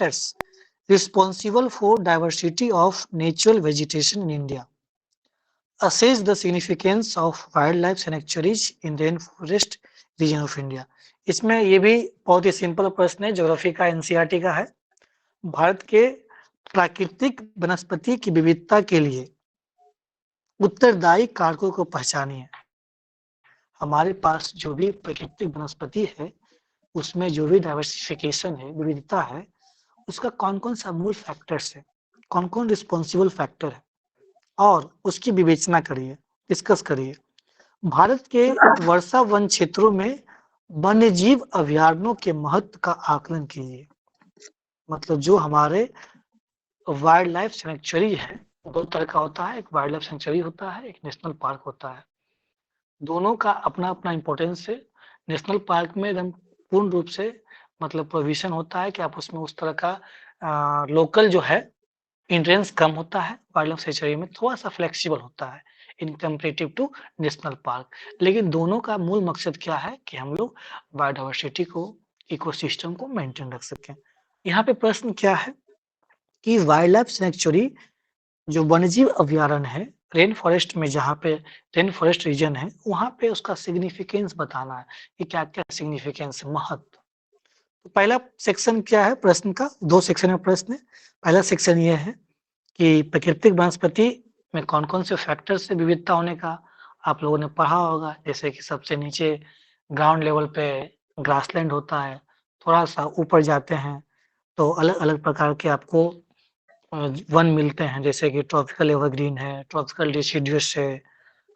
factors responsible for diversity of natural vegetation in India. Assess the significance of wildlife sanctuaries in rainforest region of India. इसमें ये भी बहुत ही simple प्रश्न है, geography का, NCERT का है। भारत के प्राकृतिक वनस्पति की विविधता के लिए उत्तरदायी कारकों को पहचानिए। हमारे पास जो भी प्राकृतिक वनस्पति है, उसमें जो भी डाइवर्सिफिकेशन है, विविधता है, उसका कौन-कौन सा मूल फैक्टर्स है, कौन-कौन रिस्पॉन्सिबल फैक्टर है और उसकी विवेचना करिए, डिस्कस करिए। भारत के वर्षा वन क्षेत्रों में वन्यजीव अभयारण्यों के महत्व का आकलन कीजिए। मतलब जो हमारे वाइल्ड लाइफ सैंक्चुअरी है, दो तरह का होता है, एक वाइल्ड लाइफ सैंक्चुअरी होता है, एक नेशनल पार्क होता है। दोनों का अपना-अपना इम्पोर्टेंस है। नेशनल पार्क में एकदम पूर्ण रूप से मतलब प्रोविज़न होता है कि आप उसमें उस तरह का लोकल जो है एंट्रेंस कम होता है, वाइल्ड लाइफ सैंक्चुअरी में थोड़ा-सा फ्लेक्सिबल होता है इन कंपैरेटिव टू नेशनल पार्क। लेकिन दोनों का मूल मकसद क्या है कि हम लोग बायोडायवर्सिटी को, इकोसिस्टम को मेंटेन रख सकें। यहाँ पे प्रश्न क्या है कि वाइल्ड लाइफ सैंक्चुअरी जो वन्यजीव अभयारण्य है, रेन फॉरेस्ट में जहाँ पे रेन फॉरेस्ट रीजन है, वहाँ पे उसका सिग्निफिकेंस बताना है कि क्या-क्या सिग्निफिकेंस है, महत्व। तो पहला सेक्शन क्या है प्रश्न का? 2 सेक्शन में प्रश्न है। पहला सेक्शन ये है कि प्राकृतिक वनस्पति में कौन-कौन से फैक्टर से विविधता होने का आप लोगों ने पढ़ा होगा। जैसे कि सबसे नीचे ग्राउंड लेवल पे ग्रासलैंड होता है, थोड़ा-सा ऊपर जाते हैं तो अलग-अलग प्रकार के आपको वन मिलते हैं, जैसे कि ट्रॉपिकल एवरग्रीन है, ट्रॉपिकल डिसिडुअस है,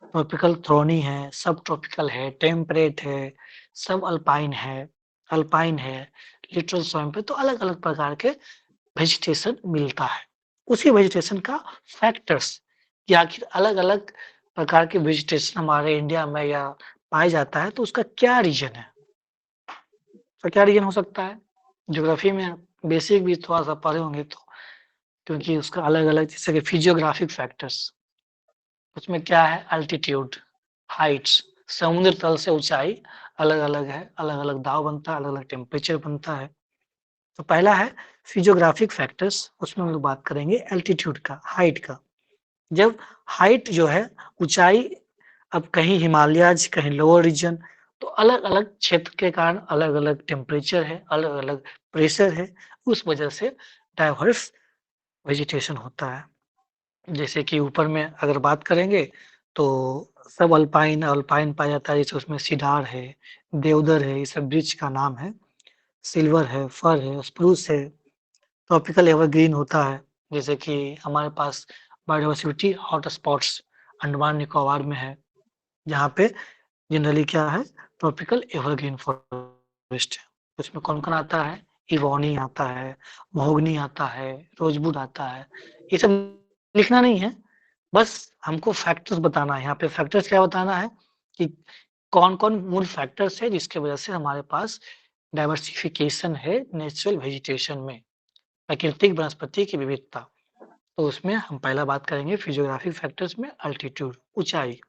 ट्रॉपिकल थ्रोनी है, सब ट्रॉपिकल है, टेम्परेट है, सब अल्पाइन है, लिटरल स्वयं पे, तो अलग-अलग प्रकार के वेजिटेशन मिलता है। उसी वेजिटेशन का फैक्टर्स कि आखिर अलग-अलग प्रकार के वेजिटेशन हमारे इंडिया में या पाया जाता है, तो उसका क्या रीज़न है? तो क्या रीज़न हो सकता है? ज्योग्राफी में बेसिक भी थोड़ा-सा पढ़े होंगे तो, क्योंकि उसका अलग-अलग जैसे कि फिजियोग्राफिक फैक्टर्स, उसमें क्या है एल्टीट्यूड, हाइट्स, समुद्र तल से ऊँचाई अलग-अलग है, अलग-अलग दाब बनता है, अलग-अलग टेम्परेचर बनता है। तो पहला है फिजियोग्राफिक फैक्टर्स, उसमें हम लोग बात करेंगे एल्टीट्यूड का, हाइट का। जब हाइट जो है ऊँचाई, अब कहीं हिमालयाज़, कहीं लोअर रीजन, तो अलग-अलग क्षेत्र के कारण अलग-अलग टेम्परेचर है, अलग-अलग प्रेशर है, उस वजह से डाइवर्स वेजिटेशन होता है। जैसे कि ऊपर में अगर बात करेंगे तो सब अल्पाइन पाया जाता है, जैसे उसमें सिडार है, देवदार है, ये सब वृक्ष का नाम है। सिल्वर है, फर है, स्प्रूस है, ट्रॉपिकल एवरग्रीन होता है, जैसे कि हमारे पास बायोडायवर्सिटी हॉटस्पॉट्स अंडमान निकोबार में है, जहाँ पे जनरली क्या है ट्रॉपिकल एवरग्रीन फॉरेस्ट है। उसमें कौन-कौन आता है? इवोनी आता है, महोगनी आता है, रोज़वुड आता है। ये सब लिखना नहीं है, बस हमको फैक्टर्स बताना है। यहाँ पे फैक्टर्स क्या बताना है कि कौन-कौन मूल फैक्टर्स है जिसकी वजह से हमारे पास डाइवर्सिफिकेशन है नेचुरल वेजिटेशन में, प्राकृतिक वनस्पति की विविधता। तो उसमें हम पहला बात करेंगे फिजियोग्राफिक फैक्टर्स में एल्टीट्यूड, ऊँचाई।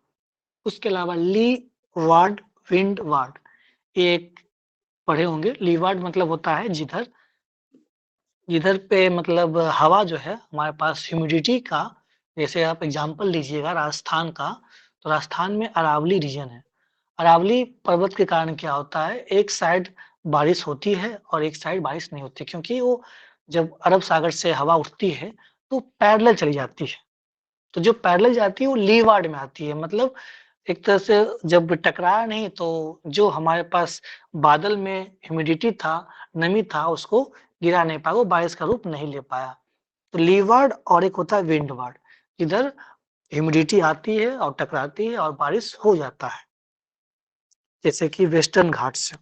उसके अलावा लीवार्ड, विंडवार्ड, ये एक पढ़े होंगे। लीवार्ड मतलब होता है जिधर जिधर पे मतलब हवा जो है हमारे पास ह्यूमिडिटी का, जैसे आप एग्जांपल लीजिएगा राजस्थान का, तो राजस्थान में अरावली रीजन है। अरावली पर्वत के कारण क्या होता है, एक साइड बारिश होती है और एक साइड बारिश नहीं होती, क्योंकि वो जब अरब सागर से हवा उठती है तो पैरेलल चली जाती है। तो जो पैरेलल जाती है वो लीवार्ड में आती है, मतलब एक तरह से जब टकराया नहीं तो जो हमारे पास बादल में ह्यूमिडिटी था, नमी था, उसको गिरा नहीं पाया, वो बारिश का रूप नहीं ले पाया। तो लीवार्ड और एक होता है विंडवार्ड, इधर ह्यूमिडिटी आती है और टकराती है और बारिश हो जाता है। जैसे कि वेस्टर्न घाट्स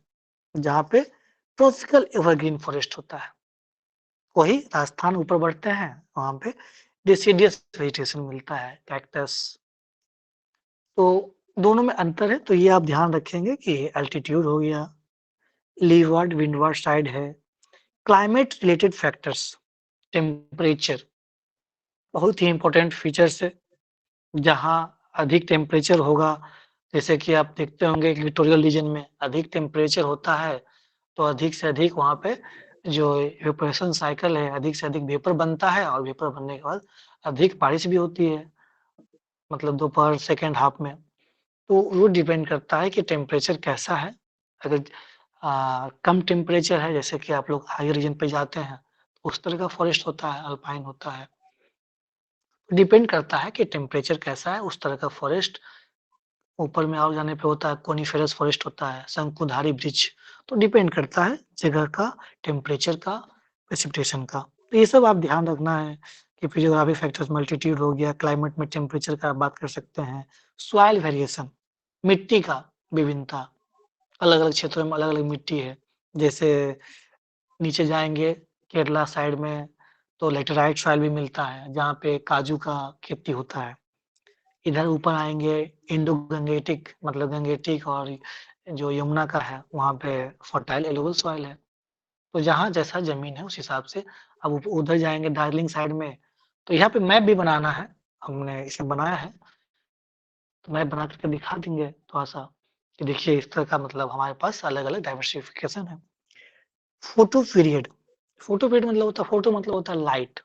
जहाँ पे ट्रॉपिकल एवरग्रीन फॉरेस्ट होता है, वही राजस्थान ऊपर बढ़ते हैं, वहाँ पे डिसिडियस वेजिटेशन मिलता है, कैक्टस। तो दोनों में अंतर है, तो ये आप ध्यान रखेंगे कि एल्टीट्यूड हो गया, लीवार्ड, विंडवार्ड साइड है। क्लाइमेट रिलेटेड फैक्टर्स, टेम्परेचर बहुत ही इम्पोर्टेंट फीचर्स है। जहाँ अधिक टेम्परेचर होगा, जैसे कि आप देखते होंगे इक्वेटोरियल रीजन में अधिक टेम्परेचर होता है, तो अधिक से अधिक वहाँ पे जो इवेपोरेशन साइकिल है, अधिक से अधिक वेपर बनता है और वेपर बनने के बाद अधिक बारिश भी होती है, मतलब दोपहर सेकंड हाफ में। तो वो डिपेंड करता है कि टेम्परेचर कैसा है। अगर कम टेम्परेचर है, जैसे कि आप लोग हाई रीजन पे जाते हैं, तो उस तरह का फॉरेस्ट होता है, अल्पाइन होता है। डिपेंड करता है कि टेम्परेचर कैसा है, उस तरह का फॉरेस्ट। ऊपर में और जाने पे होता है कोनिफेरस फॉरेस्ट होता है, शंकुधारी वृक्ष। तो डिपेंड करता है जगह का, टेम्परेचर का, प्रेसिपिटेशन का। तो ये सब आप ध्यान रखना है कि फिजियोग्राफिक फैक्टर्स मल्टीट्यूड हो गया, क्लाइमेट में टेम्परेचर का आप बात कर सकते हैं, सॉइल वेरिएशन, मिट्टी का विभिन्नता, अलग-अलग क्षेत्रों में अलग-अलग मिट्टी है। जैसे नीचे जाएँगे केरला साइड में तो लैटेराइट सॉइल भी मिलता है, जहाँ पे काजू का खेती होता है। इधर ऊपर आएँगे इंडो गंगेटिक, मतलब गंगेटिक और जो यमुना का है, वहाँ पे फर्टाइल एलुवियल सॉइल है। तो जहाँ जैसा ज़मीन है उस हिसाब से। अब उधर जाएँगे दार्जिलिंग साइड में, तो यहाँ पे मैप भी बनाना है, हमने इसे बनाया है, तो मैप बना कर के दिखा देंगे थोड़ा-सा कि देखिए इस तरह का, मतलब हमारे पास अलग-अलग डाइवर्सिफ़िकेशन है। फोटो पीरियड, फोटो पीरियड मतलब होता है, फोटो मतलब होता है लाइट,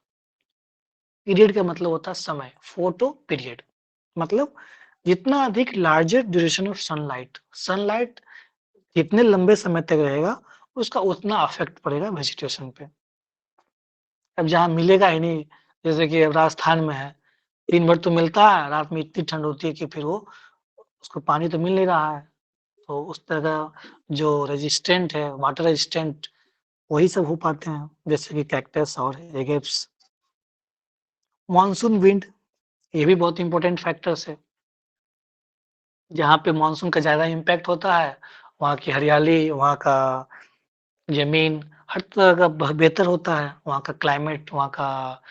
पीरियड का मतलब होता है समय, फोटो पीरियड मतलब जितना अधिक larger duration of sunlight, sunlight जितने लंबे समय तक रहेगा, उसका उतना इफेक्ट पड़ेगा वेजिटेशन पे। अब जहाँ मिलेगा ही नहीं, जैसे कि अब राजस्थान में है, दिन भर तो मिलता है, रात में इतनी ठंड होती है कि फिर वो उसको पानी तो मिल नहीं रहा है। तो उस तरह का जो रेजिस्टेंट है, वाटर रेजिस्टेंट, वही सब हो पाते हैं, जैसे कि कैक्टस और एगेप्स। मानसून विंड, ये भी बहुत इंपॉर्टेंट फैक्टर्स है। जहाँ पे मानसून का ज़्यादा इम्पैक्ट होता है, वहाँ की हरियाली, वहाँ का ज़मीन, हर तरह का बेहतर होता है। वहाँ का क्लाइमेट, वहाँ का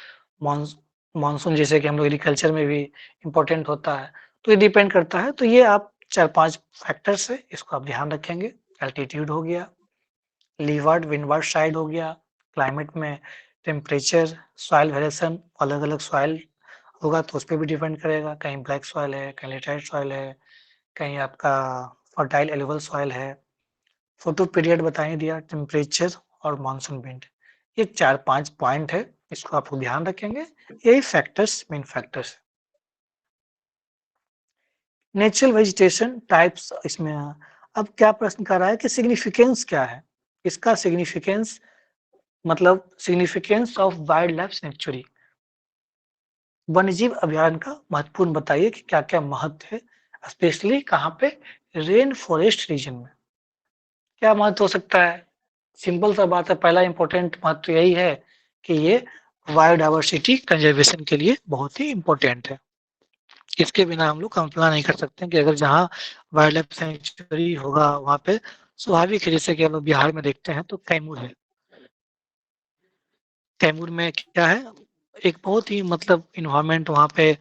मानस मानसून, जैसे कि हम लोग एग्रीकल्चर में भी इम्पोर्टेंट होता है। तो ये डिपेंड करता है। तो ये आप 4-5 फैक्टर्स है, इसको आप ध्यान रखेंगे। एल्टीट्यूड हो गया, लीवार्ड, विंडवार्ड साइड हो गया, क्लाइमेट में टेम्परेचर, सॉइल वेरिएशन, अलग-अलग सॉइल होगा तो उसपे भी डिपेंड करेगा। कहीं ब्लैक सॉइल है, कहीं लेटेराइट सॉइल है, कहीं आपका फर्टाइल एलुवियल सॉइल है। फोटो पीरियड बता ही दिया, टेम्परेचर और मानसून विंड। ये 4-5 पॉइंट है, इसको आप ध्यान रखेंगे। यही फैक्टर्स मेन फैक्टर्स है। नेचुरल वेजिटेशन टाइप्स इसमें अब क्या प्रश्न कर रहा है कि सिग्निफिकेंस क्या है? इसका सिग्निफिकेंस मतलब significance of wild life sanctuary, वन्यजीव अभयारण्य का महत्वपूर्ण बताइए कि क्या-क्या महत्व है, स्पेशली कहाँ पे? रेन फॉरेस्ट रीजन में। क्या महत्व हो सकता है? सिंपल सा बात है, पहला इम्पोर्टेंट महत्व यही है कि ये बायोडायवर्सिटी कंजर्वेशन के लिए बहुत ही इम्पोर्टेंट है। इसके बिना हम लोग कल्पना नहीं कर सकते हैं कि अगर जहाँ वाइल्ड लाइफ सैंक्चुरी होगा वहाँ पे स्वाभाविक है, जैसे कि हम लोग बिहार में देखते हैं तो कैमूर है। कैमूर में क्या है? एक बहुत ही मतलब एनवायरनमेंट वहाँ पे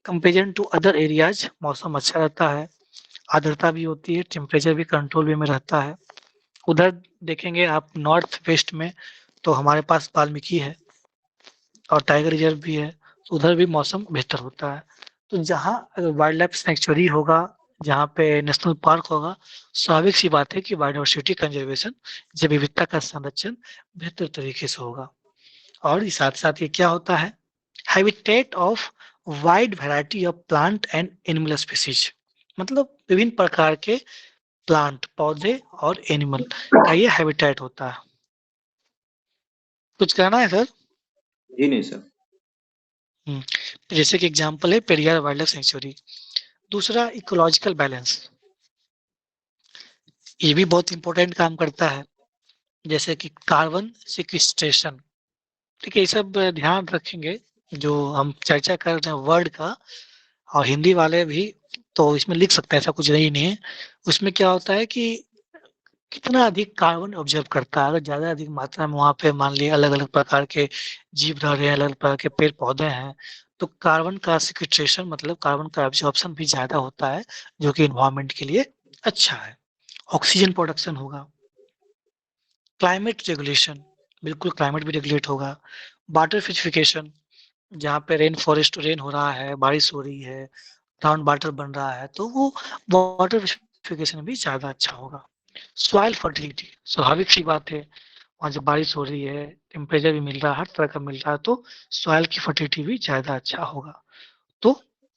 कंपेरिजन टू अदर एरियाज मौसम अच्छा रहता है, आर्द्रता भी होती है, टेम्परेचर भी कंट्रोल वे में रहता है। उधर देखेंगे आप नॉर्थ वेस्ट में तो हमारे पास वाल्मीकि है और टाइगर रिजर्व भी है, तो उधर भी मौसम बेहतर होता है। तो जहाँ अगर वाइल्ड लाइफ सैंक्चुरी होगा, जहाँ पे नेशनल पार्क होगा, स्वाभाविक सी बात है कि बायोडायवर्सिटी कंजर्वेशन, जैव विविधता का संरक्षण बेहतर तरीके से होगा। और इस साथ-साथ ये क्या होता है? Habitat of wide variety of plant and animal species, मतलब विभिन्न प्रकार के प्लांट, पौधे और एनिमल का ये हैबिटेट होता है। कुछ कहना है सर? जी नहीं सर। तो जैसे कि एग्जांपल है पेरियार वाइल्ड लाइफ सेंचुरी। दूसरा इकोलॉजिकल बैलेंस, ये भी बहुत इंपॉर्टेंट काम करता है, जैसे कि कार्बन सिक्विस्ट्रेशन। ठीक है, ये सब ध्यान रखेंगे जो हम चर्चा कर रहे हैं वर्ड का, और हिंदी वाले भी तो इसमें लिख सकते हैं, ऐसा कुछ नहीं है। उसमें क्या होता है कि कितना अधिक कार्बन ऑब्जर्व करता है, अगर ज़्यादा अधिक मात्रा में वहाँ पे मान लिया अलग-अलग प्रकार के जीव रह रहे हैं, अलग प्रकार के पेड़-पौधे हैं, तो कार्बन का सिक्विस्ट्रेशन मतलब कार्बन का एब्जॉर्प्शन भी ज़्यादा होता है, जो कि एनवायरनमेंट के लिए अच्छा है। ऑक्सीजन प्रोडक्शन होगा। क्लाइमेट रेगुलेशन, बिल्कुल क्लाइमेट भी रेगुलेट होगा। वाटर फिशिफिकेशन, जहाँ पे रेन फॉरेस्ट रेन हो रहा है, बारिश हो रही है, ग्राउंड वाटर बन रहा है, तो वो वाटर फिशिफिकेशन भी ज़्यादा अच्छा होगा। सॉइल फर्टिलिटी, स्वाभाविक सी बात है, वहाँ जब बारिश हो रही है, टेम्परेचर भी मिल रहा है, हर तरह का मिल रहा है, तो सॉइल की फर्टिलिटी भी ज़्यादा अच्छा होगा। तो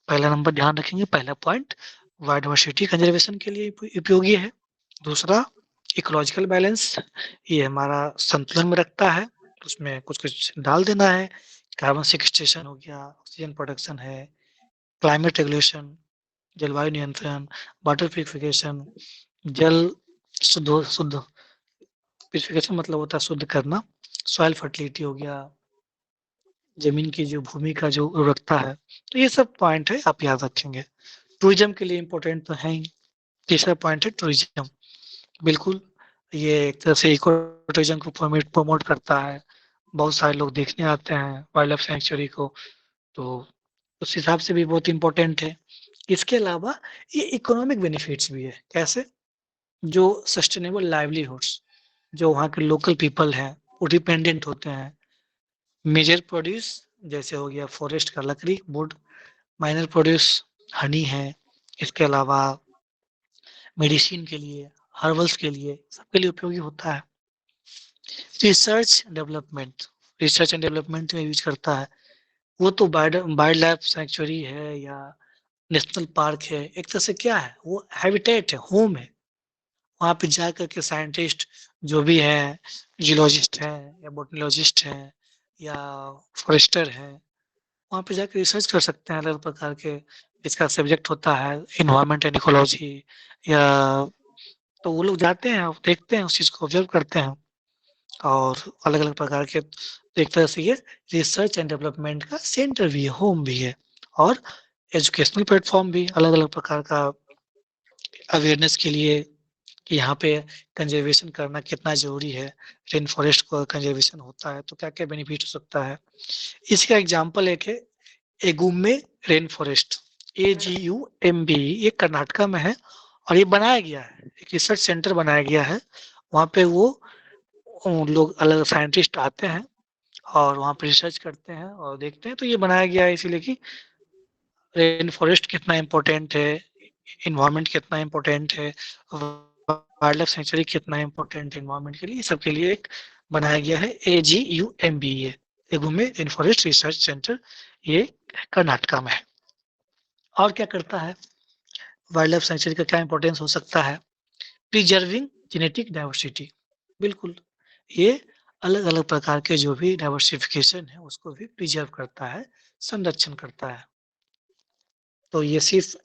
पहला नंबर ध्यान रखेंगे, पहला पॉइंट बायोडायवर्सिटी कंजर्वेशन के लिए उपयोगी है। दूसरा इकोलॉजिकल बैलेंस, ये हमारा संतुलन में रखता है, उसमें कुछ-कुछ डाल देना है, कार्बन सिक्वेस्ट्रेशन हो गया, ऑक्सीजन प्रोडक्शन है, क्लाइमेट रेगुलेशन, जलवायु नियंत्रण, वाटर प्यूरिफिकेशन, जल शुद्ध प्यूरिफिकेशन मतलब होता है शुद्ध करना, सॉइल फर्टिलिटी हो गया, जमीन की जो भूमि का जो उर्वरकता है, तो ये सब पॉइंट है, आप याद रखेंगे। टूरिज्म के लिए इम्पोर्टेंट तो है ही। तीसरा पॉइंट है टूरिज्म, बिल्कुल, ये एक तरह से इको टूरिज्म को प्रमोट करता है। बहुत सारे लोग देखने आते हैं वाइल्ड लाइफ सैंक्चुरी को, तो उस हिसाब से भी बहुत इम्पोर्टेंट है। इसके अलावा ये इकोनॉमिक बेनिफिट्स भी है। कैसे? जो सस्टेनेबल लाइवलीहुड्स, जो वहाँ के लोकल पीपल हैं, वो डिपेंडेंट होते हैं। मेजर प्रोड्यूस जैसे हो गया फॉरेस्ट का लकड़ी, वुड, माइनर प्रोड्यूस हनी है। इसके अलावा मेडिसिन के लिए, हर्बल्स के लिए, सबके लिए उपयोगी होता है। Research development, research and development में यूज करता है। वो तो वाइल्ड लाइफ सैंक्चुरी है या नेशनल पार्क है, एक तरह से क्या है, वो हैबिटेट है, होम है। वहाँ पे जा करके साइंटिस्ट जो भी हैं, जियोलॉजिस्ट हैं या बोटनिलॉजिस्ट हैं या फॉरेस्टर हैं, वहाँ पे जाके रिसर्च कर सकते हैं अलग प्रकार के, जिसका सब्जेक्ट होता है एनवायरनमेंट एंड इकोलॉजी, या तो वो लोग जाते हैं और देखते हैं, उस चीज़ को ऑब्जर्व करते हैं, और अलग-अलग प्रकार के, तो एक तरह से ये रिसर्च एंड डेवलपमेंट का सेंटर भी है, होम भी है, और एजुकेशनल प्लेटफ़ॉर्म भी अलग-अलग प्रकार का अवेयरनेस के लिए कि यहाँ पे कंज़र्वेशन करना कितना ज़रूरी है, रेन फॉरेस्ट को कंज़र्वेशन होता है तो क्या-क्या बेनिफिट हो सकता है। इसका एग्ज़ाम्पल एक है एगुमे रेन फॉरेस्ट, AGUMB, ये कर्नाटका में है और ये बनाया गया है, एक रिसर्च सेंटर बनाया गया है। वहाँ पे वो लोग अलग साइंटिस्ट आते हैं और वहाँ पे रिसर्च करते हैं और देखते हैं, तो ये बनाया गया है इसीलिए कि रेन फॉरेस्ट कितना इम्पोर्टेंट है, एनवायरनमेंट कितना इम्पोर्टेंट है, वाइल्ड लाइफ सेंचुरी कितना इम्पोर्टेंट है एनवायरनमेंट के लिए, ये सब के लिए एक बनाया गया है AGUMBA, Agumbe rain forest research centre, ये कर्नाटका में है। और क्या करता है, वाइल्ड लाइफ सेंचुरी का क्या इंपॉर्टेंस हो सकता है, प्रिजर्विंग जेनेटिक डाइवर्सिटी, बिल्कुल, ये अलग-अलग प्रकार के जो भी डाइवर्सिफिकेशन है उसको भी प्रिजर्व करता है, संरक्षण करता है। तो ये सिर्फ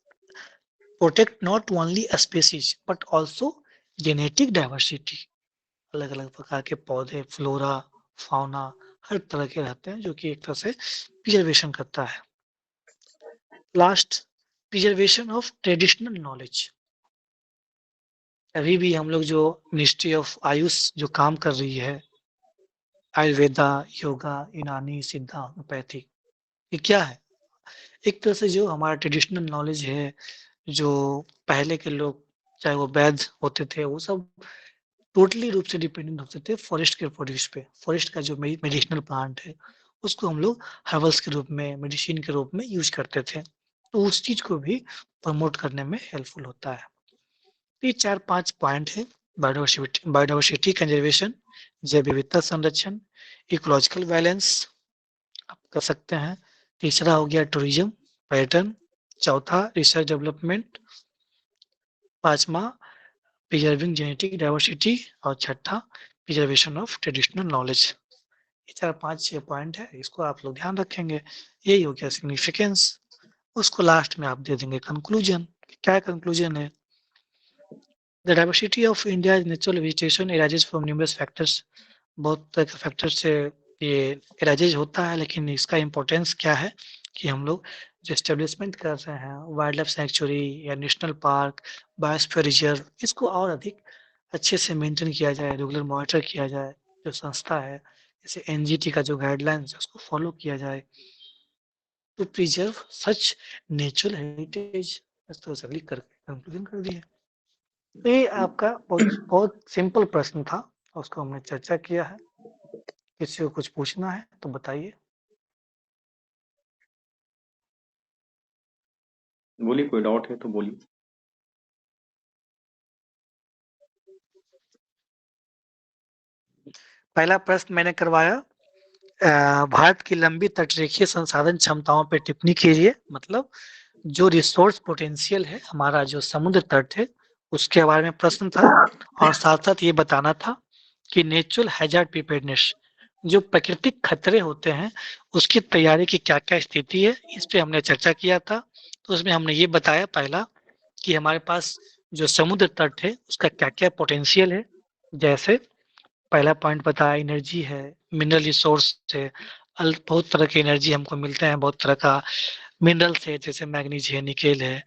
protect not only species but also genetic diversity, अलग-अलग प्रकार के पौधे, फ्लोरा, फाउना, हर तरह के रहते हैं जो कि एक तरह से प्रिजर्वेशन करता है। Last, preservation of traditional knowledge, अभी भी हम लोग जो मिनिस्ट्री ऑफ आयुष जो काम कर रही है, आयुर्वेदा, योगा, यूनानी, सिद्धा, होम्योपैथी, ये क्या है? एक तरह से जो हमारा ट्रेडिशनल नॉलेज है, जो पहले के लोग, चाहे वो वैद्य होते थे, वो सब टोटली रूप से डिपेंडेंट होते थे फॉरेस्ट के प्रोड्यूस पे। फॉरेस्ट का जो मेडिसिनल प्लांट है, उसको हम लोग हर्बल्स के रूप में, मेडिसिन के रूप में यूज़ करते थे। तो उस चीज़ को भी प्रमोट करने में हेल्पफुल होता है। ये 4-5 पॉइंट है, बायोडायवर्सिटी कंजर्वेशन, जैव विविधता संरक्षण, इकोलॉजिकल बैलेंस आप कर सकते हैं। तीसरा हो गया टूरिज्म, पर्यटन, चौथा रिसर्च डेवलपमेंट, पाँचवाँ प्रिजर्विंग जेनेटिक डाइवर्सिटी और छठा प्रिजर्वेशन ऑफ ट्रेडिशनल नॉलेज। ये 4-5-6 पॉइंट है, इसको आप लोग ध्यान रखेंगे। यही हो गया सिग्निफिकेंस। उसको लास्ट में आप दे देंगे कंक्लूजन। क्या कंक्लूजन है? The diversity of India's natural vegetation arises from numerous factors, बहुत तरह के फैक्टर से ये अराइज होता है, लेकिन इसका इम्पोर्टेंस क्या है कि हम लोग जो एस्टेब्लिशमेंट कर रहे हैं वाइल्ड लाइफ सेंचुरी या नेशनल पार्क, बायोस्फीयर रिजर्व, इसको और अधिक अच्छे से मेंटेन किया जाए, रेगुलर मॉनिटर किया जाए, जो संस्था है जैसे एनजीटी का जो गाइडलाइंस है उसको फॉलो किया जाए to preserve such natural heritage. इस तरह से लिख कर कंक्लूजन कर दिए। तो ये आपका बहुत बहुत सिंपल प्रश्न था, उसको हमने चर्चा किया है। किसी को कुछ पूछना है तो बताइए। बोलिए, कोई डाउट है तो बोलिए। पहला प्रश्न मैंने करवाया, भारत की लंबी तटरेखीय संसाधन क्षमताओं पर टिप्पणी कीजिए। मतलब जो रिसोर्स पोटेंशियल है, हमारा जो समुद्र तट है, उसके बारे में प्रश्न था। और साथ साथ ये बताना था कि नेचुरल हैजार्ड प्रिपेयर्डनेस, जो प्राकृतिक खतरे होते हैं, उसकी तैयारी की क्या क्या स्थिति है, इस पे हमने चर्चा किया था। तो उसमें हमने ये बताया पहला कि हमारे पास जो समुद्र तट है उसका क्या क्या पोटेंशियल है। जैसे पहला पॉइंट बताया, एनर्जी है, मिनरल रिसोर्स है, बहुत तरह की एनर्जी हमको मिलते हैं, बहुत तरह का मिनरल्स है, जैसे मैग्नीज है, निकेल है।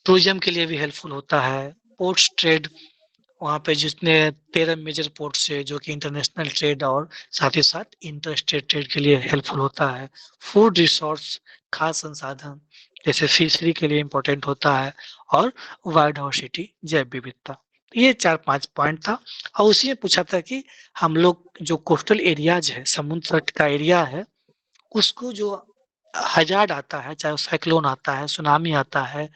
टूरिज्म के लिए भी हेल्पफुल होता है। पोर्ट्स ट्रेड, वहाँ पे जितने 13 मेजर पोर्ट्स है जो कि इंटरनेशनल ट्रेड और साथ ही साथ इंटर स्टेट ट्रेड के लिए हेल्पफुल होता है। फूड रिसोर्स, खाद्य संसाधन जैसे फिशरी के लिए इम्पोर्टेंट होता है। और बायोडाइवर्सिटी, जैव विविधता। ये 4-5 पॉइंट था। और उसी में पूछा था कि हम लोग जो कोस्टल एरियाज है, समुद्र तट का एरिया है, उसको जो हजार्ड आता है, चाहे साइक्लोन आता है, सुनामी आता है,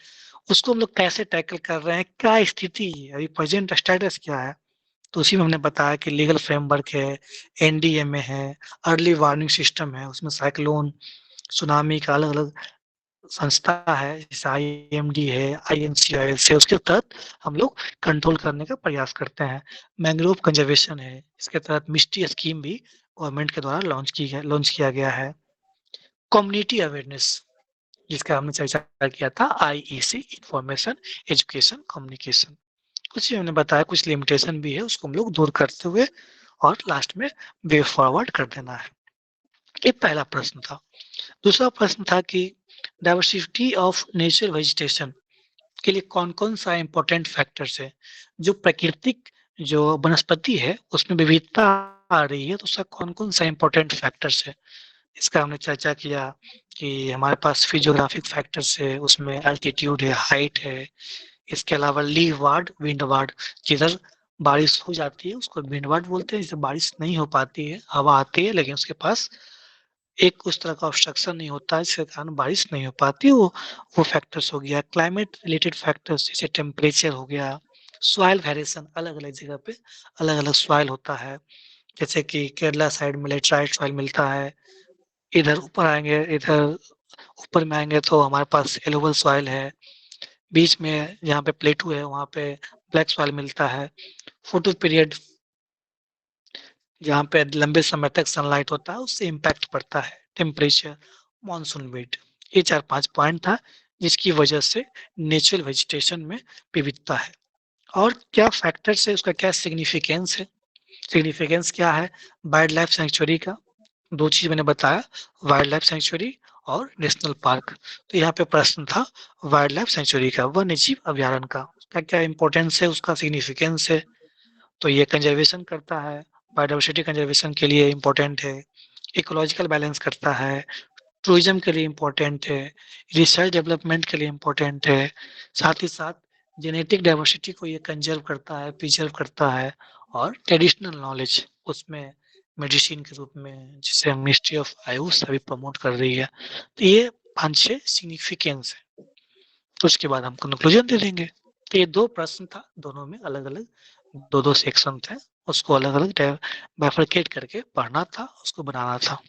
उसको हम लोग कैसे टैकल कर रहे हैं, क्या स्थिति है, अभी प्रेजेंट स्टेटस क्या है। तो उसी में हमने बताया कि लीगल फ्रेमवर्क है, एनडीएमए है, अर्ली वार्निंग सिस्टम है, उसमें साइक्लोन, सुनामी का अलग अलग संस्था है, जैसे आईएमडी है, आईएनसीआईएल से, उसके तहत हम लोग कंट्रोल करने का प्रयास करते हैं। मैंग्रोव कंजर्वेशन है, इसके तहत मिस्टी स्कीम भी गवर्नमेंट के द्वारा लॉन्च किया गया है। कम्युनिटी अवेयरनेस, जिसका हमने चर्चा किया था, आईईसी, इंफॉर्मेशन एजुकेशन कम्युनिकेशन। कुछ हमने बताया, कुछ लिमिटेशन भी है, उसको हम लोग दूर करते हुए और लास्ट में वे फॉरवर्ड कर देना है। ये पहला प्रश्न था। दूसरा प्रश्न था कि डाइवर्सिटी ऑफ नेचुरल वेजिटेशन के लिए कौन कौन सा इंपॉर्टेंट फैक्टर्स है। जो प्राकृतिक जो वनस्पति है उसमें विविधता आ रही है, तो उसका कौन कौन सा इंपॉर्टेंट फैक्टर्स है, इसका हमने चर्चा किया। कि हमारे पास फिजियोग्राफिक फैक्टर्स है, उसमें एल्टीट्यूड है, हाइट है। इसके अलावा लीव वार्ड, विंड वार्ड, जिधर बारिश हो जाती है उसको विंड वार्ड बोलते हैं, जिसे बारिश नहीं हो पाती है, हवा आती है लेकिन उसके पास एक उस तरह का ऑब्स्ट्रक्शन नहीं होता है जिसके कारण बारिश नहीं हो पाती, वो फैक्टर्स हो गया। क्लाइमेट रिलेटेड फैक्टर्स जैसे टेम्परेचर हो गया। सॉइल वेरिएशन, अलग अलग जगह पे अलग अलग सॉइल होता है। जैसे कि केरला साइड में लेटराइट सॉइल मिलता है, इधर ऊपर आएंगे, इधर ऊपर में आएंगे तो हमारे पास एलोबल सॉइल है, बीच में जहाँ पे प्लेटू है वहाँ पे ब्लैक सॉइल मिलता है। फोटो पीरियड, जहाँ पे लंबे समय तक सनलाइट होता है उससे इम्पैक्ट पड़ता है। टेम्परेचर, मानसून वेट, ये 4-5 पॉइंट था जिसकी वजह से नेचुरल वेजिटेशन में विविधता है। और क्या फैक्टर्स है, उसका क्या सिग्निफिकेंस है। सिग्निफिकेंस क्या है वाइल्ड लाइफ सेंचुरी का, दो चीज मैंने बताया, वाइल्ड लाइफ सेंचुरी और नेशनल पार्क। तो यहाँ पे प्रश्न था वाइल्ड लाइफ सेंचुरी का, वन्य जीव अभ्यारण्य का, क्या क्या इंपॉर्टेंस है, उसका सिग्निफिकेंस है। तो ये कंजर्वेशन करता है, बायोडाइवर्सिटी कंजर्वेशन के लिए इम्पोर्टेंट है, इकोलॉजिकल बैलेंस करता है, टूरिज्म के लिए इम्पोर्टेंट है, रिसर्च डेवलपमेंट के लिए इम्पोर्टेंट है। साथ ही साथ जेनेटिक डाइवर्सिटी को ये कंजर्व करता है, प्रिजर्व करता है। और ट्रेडिशनल नॉलेज उसमें मेडिसिन के रूप में, जिसे मिनिस्ट्री ऑफ आयुष अभी प्रमोट कर रही है। तो ये 5-6 सिग्निफिकेंस है। तो उसके बाद हम कंक्लूजन दे देंगे। तो ये 2 प्रश्न था, दोनों में अलग अलग 2-2 सेक्शन थे, उसको अलग अलग बाइफरकेट करके पढ़ना था, उसको बनाना था।